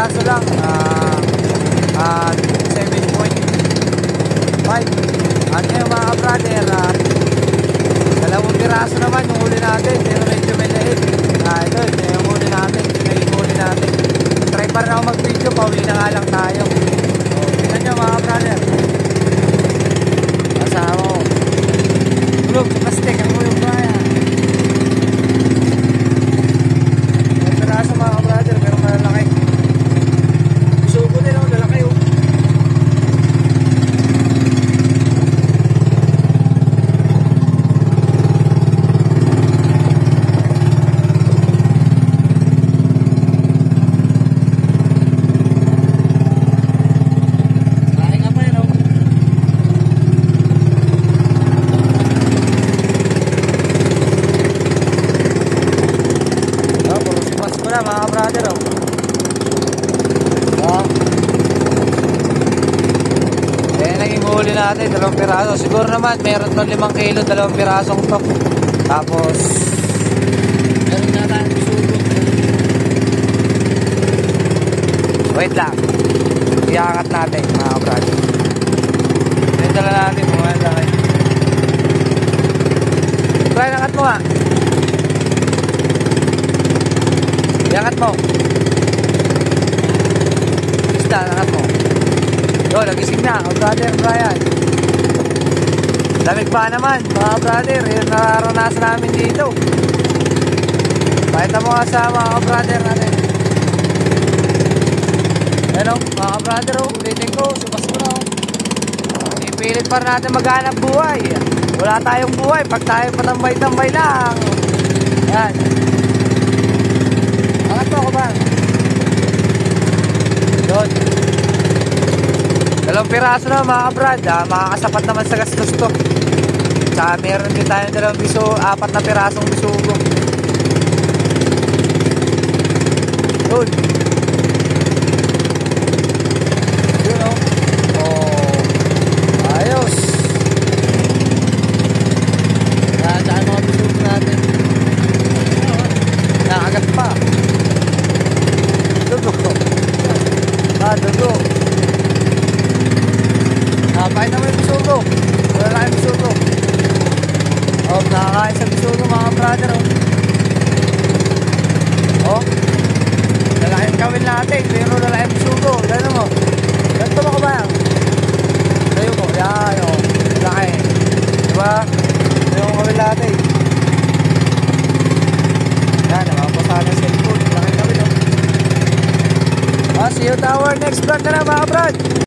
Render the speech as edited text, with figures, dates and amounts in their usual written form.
piraso lang. 7.5. At ngayon mga brother, 2 piraso naman yung huli natin. Pero medyo maliit. Ito yung huli natin. Yung huli natin. Try pa rin ako mag-video. Pauwi na nga lang tayo. Tingnan nyo mga brother. Kasama ko. Tulog sa plastic. Ang hulog ba yan? May piraso mga brother. Pero malalaki. Suko din ako. Lalaki oh. Mga brother ayan ang imuhuli natin, 2 piraso. Siguro naman meron to 5 kilo, 2 pirasong to. Tapos meron na tayo sugo. Wait lang, iaangat natin mga brother. Ayan tala natin mga laki. Try angat mo nga. Iangat mo. Isda, angat mo. Yo, nagising na, brother Brian. Lamig pa naman, mga brother. Yung nararanasan namin dito. Pakita mo nga sa mga brother natin. Ano, mga brother, ulitin ko, subas ko na. Ipilit pa natin maghanap buhay. Wala tayong buhay pag tayo patambay-tambay lang. Yan. Angat mo ako ba? Doon. 2 piraso na mga brad. Makakasapat naman sa gastos to. Tsaka meron din tayo 4 na pirasong bisugo. Doon. Yun o. Oh. Ayos. Yan tayo mga bisugo natin. Nakagat pa. Dugo. Dugo. Pakita mo yung bisugo. Wala lang yung bisugo. Nakakain sa bisugo mga brother. Lalaki yung kawin natin. Pero lalaki yung bisugo. Gano'n mo. Ganito mo ko ba yan? Tayo mo. Yan. Lalaki. Diba? Ito yung kawin natin. Yan. Nakapasaan ng cellphone. Lalaki kawin. See you to our next vlog na mga brad.